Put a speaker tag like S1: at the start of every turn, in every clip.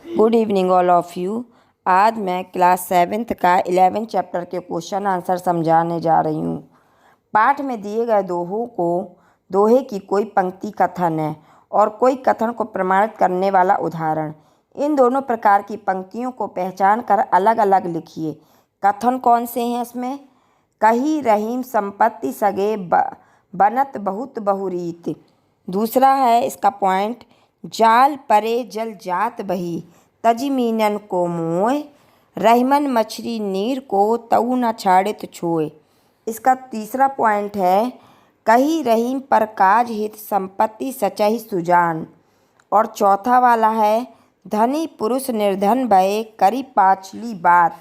S1: Good evening all of you. आज मैं class 7th का 11th चैप्टर के क्वेश्चन आंसर समझाने जा रही हूँ। पाठ में दिए गए दोहे की कोई पंक्ति कथन है और कोई कथन को प्रमाणित करने वाला उदाहरण। इन दोनों प्रकार की पंक्तियों को पहचान कर अलग अलग लिखिए। कथन कौन से हैं इसमें? कही रहीम संपत्ति सगे बनत बहुत बहुरीत। दूसरा है इसका पॉइंट, जाल परे जल जात बही तजी मीनन को मोय रहमन मछली नीर को तऊ न छाड़ित छोय। इसका तीसरा पॉइंट है, कही रहीम पर काज हित संपत्ति सचहि सुजान। और चौथा वाला है, धनी पुरुष निर्धन भये करी पाछली बात।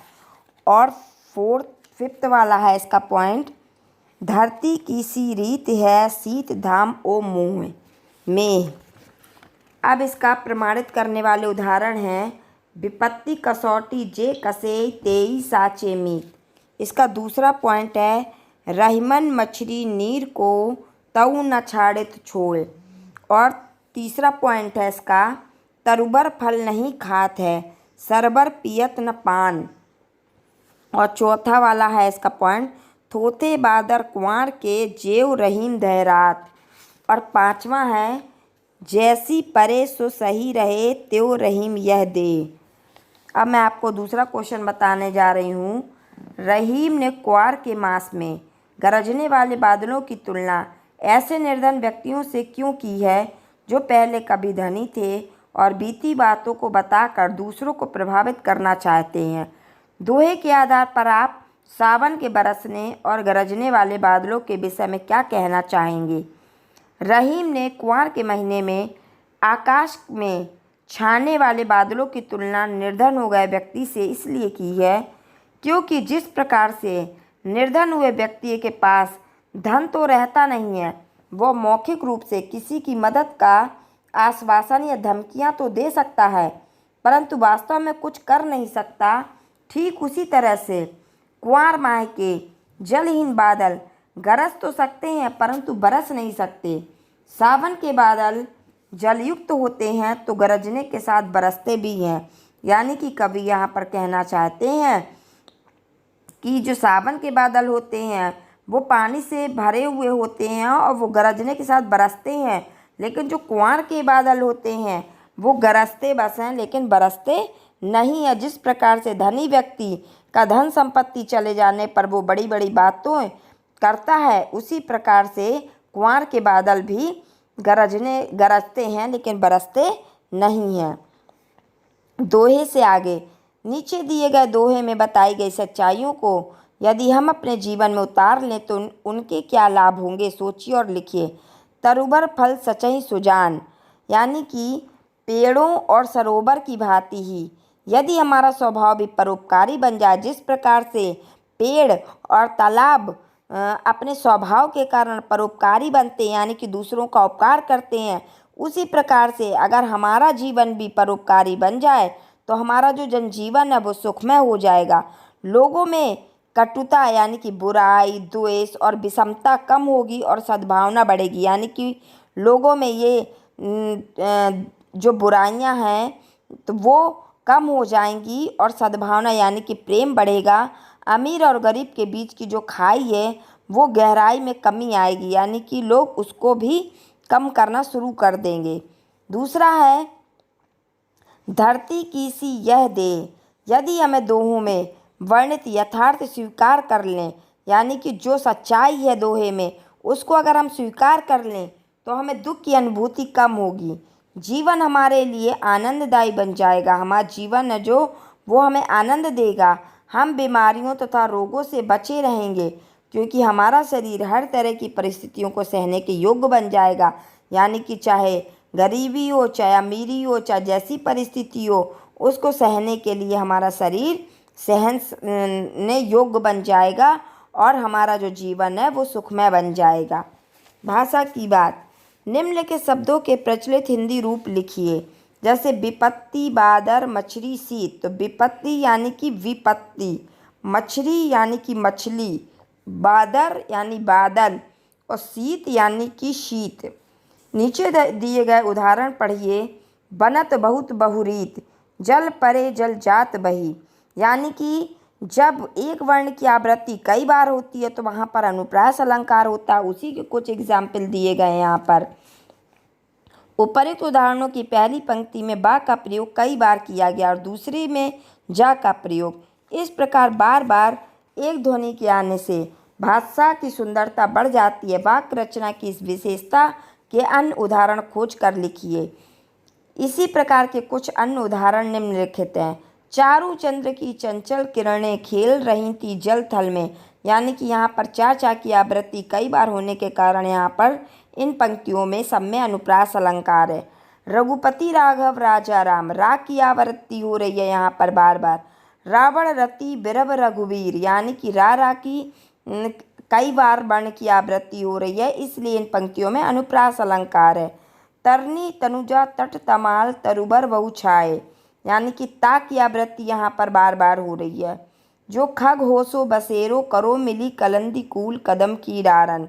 S1: और फिफ्थ वाला है इसका पॉइंट, धरती की सी रीत है शीत धाम ओ मुँह में। अब इसका प्रमाणित करने वाले उदाहरण हैं, विपत्ति कसौटी जे कसे तेई साचे मीत। इसका दूसरा पॉइंट है, रहमन मछली नीर को तऊ न छाड़ित छोड़। और तीसरा पॉइंट है इसका, तरुबर फल नहीं खात है सरबर पियत न पान। और चौथा वाला है इसका पॉइंट, थोथे बादर कुंवर के जेव रहीम दहरात। और पांचवा है, जैसी परे सो सही रहे त्यो रहीम यह दे। अब मैं आपको दूसरा क्वेश्चन बताने जा रही हूँ। रहीम ने क्वार के मास में गरजने वाले बादलों की तुलना ऐसे निर्धन व्यक्तियों से क्यों की है जो पहले कभी धनी थे और बीती बातों को बताकर दूसरों को प्रभावित करना चाहते हैं। दोहे के आधार पर आप सावन के बरसने और गरजने वाले बादलों के विषय में क्या कहना चाहेंगे? रहीम ने कुंवर के महीने में आकाश में छाने वाले बादलों की तुलना निर्धन हो गए व्यक्ति से इसलिए की है क्योंकि जिस प्रकार से निर्धन हुए व्यक्ति के पास धन तो रहता नहीं है, वो मौखिक रूप से किसी की मदद का आश्वासन या धमकियां तो दे सकता है परंतु वास्तव में कुछ कर नहीं सकता, ठीक उसी तरह से कुंवर माह के जलहीन बादल गरज तो सकते हैं परंतु बरस नहीं सकते। सावन के बादल जलयुक्त होते हैं तो गरजने के साथ बरसते भी हैं। यानी कि कवि यहाँ पर कहना चाहते हैं कि जो सावन के बादल होते हैं वो पानी से भरे हुए होते हैं और वो गरजने के साथ बरसते हैं, लेकिन जो कुंवर के बादल होते हैं वो गरजते बस हैं लेकिन बरसते नहीं है। जिस प्रकार से धनी व्यक्ति का धन संपत्ति चले जाने पर वो बड़ी बड़ी बातों करता है, उसी प्रकार से कुंवर के बादल भी गरजते हैं लेकिन बरसते नहीं हैं। दोहे से आगे, नीचे दिए गए दोहे में बताई गई सच्चाइयों को यदि हम अपने जीवन में उतार लें तो उनके क्या लाभ होंगे, सोचिए और लिखिए। तरुबर फल सचहि सुजान, यानी कि पेड़ों और सरोवर की भांति ही यदि हमारा स्वभाव भी परोपकारी बन जाए, जिस प्रकार से पेड़ और तालाब अपने स्वभाव के कारण परोपकारी बनते हैं यानी कि दूसरों का उपकार करते हैं, उसी प्रकार से अगर हमारा जीवन भी परोपकारी बन जाए तो हमारा जो जनजीवन है वो सुखमय हो जाएगा। लोगों में कटुता यानी कि बुराई, द्वेष और विषमता कम होगी और सद्भावना बढ़ेगी। यानी कि लोगों में ये जो बुराइयां हैं तो वो कम हो जाएंगी और सद्भावना यानी कि प्रेम बढ़ेगा। अमीर और गरीब के बीच की जो खाई है वो गहराई में कमी आएगी, यानी कि लोग उसको भी कम करना शुरू कर देंगे। दूसरा है, धरती की सी यह दे, यदि हमें दोहों में वर्णित यथार्थ स्वीकार कर लें, यानी कि जो सच्चाई है दोहे में उसको अगर हम स्वीकार कर लें तो हमें दुख की अनुभूति कम होगी, जीवन हमारे लिए आनंददायी बन जाएगा। हमारा जीवन है जो वो हमें आनंद देगा। हम बीमारियों तथा रोगों से बचे रहेंगे क्योंकि हमारा शरीर हर तरह की परिस्थितियों को सहने के योग्य बन जाएगा। यानी कि चाहे गरीबी हो, चाहे अमीरी हो, चाहे जैसी परिस्थिति हो, उसको सहने के लिए हमारा शरीर सहने योग्य बन जाएगा और हमारा जो जीवन है वो सुखमय बन जाएगा। भाषा की बात, निम्नलिखित शब्दों के प्रचलित हिंदी रूप लिखिए। जैसे विपत्ति, बादर, मछली, शीत। तो विपत्ति यानी कि विपत्ति, मछली यानी कि मछली, बादर यानी बादल और शीत यानी कि शीत। नीचे दिए गए उदाहरण पढ़िए। बनत बहुत बहुरीत, जल परे जल जात बही, यानी कि जब एक वर्ण की आवृत्ति कई बार होती है तो वहाँ पर अनुप्रास अलंकार होता है। उसी के कुछ एग्जाम्पल दिए गए हैं यहाँ पर। उपरोक्त उदाहरणों की पहली पंक्ति में बा का प्रयोग कई बार किया गया और दूसरे में जा का प्रयोग। इस प्रकार बार बार एक ध्वनि के आने से भाषा की सुंदरता बढ़ जाती है। वाक्य रचना की इस विशेषता के अन्य उदाहरण खोज कर लिखिए। इसी प्रकार के कुछ अन्य उदाहरण निम्नलिखित हैं। चारू चंद्र की चंचल किरणें खेल रही थी जल थल में, यानी कि यहाँ पर चार चा की आवृत्ति कई बार होने के कारण यहाँ पर इन पंक्तियों में सब में अनुप्रास अलंकार है। रघुपति राघव राजा राम, रा की आवृत्ति हो रही है यहाँ पर बार बार। रावण रति बिरब रघुवीर, यानी कि रा की कई बार वर्ण की आवृत्ति हो रही है, इसलिए इन पंक्तियों में अनुप्रास अलंकार है। तरनी तनुजा तट तमाल तरुबर बहु छाए, यानी कि ता की आवृत्ति यहाँ पर बार बार हो रही है। जो खग होसो बसेरो करो मिली कलंदी कूल कदम की डारन,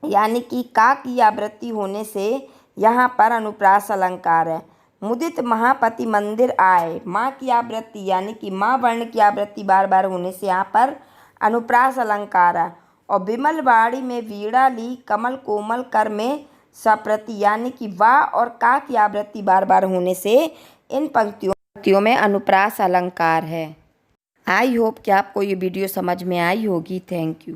S1: यानी कि का की आवृत्ति होने से यहाँ पर अनुप्रास अलंकार है। मुदित महापति मंदिर आए, माँ की आवृत्ति यानी कि माँ वर्ण की आवृत्ति बार बार होने से यहाँ पर अनुप्रास अलंकार है। और विमल वाणी में वीणा ली कमल कोमल कर में सप्रति, यानी कि वा और का की आवृत्ति बार बार होने से इन पंक्तियों में अनुप्रास अलंकार है। आई होप कि आपको ये वीडियो समझ में आई होगी। Thank you.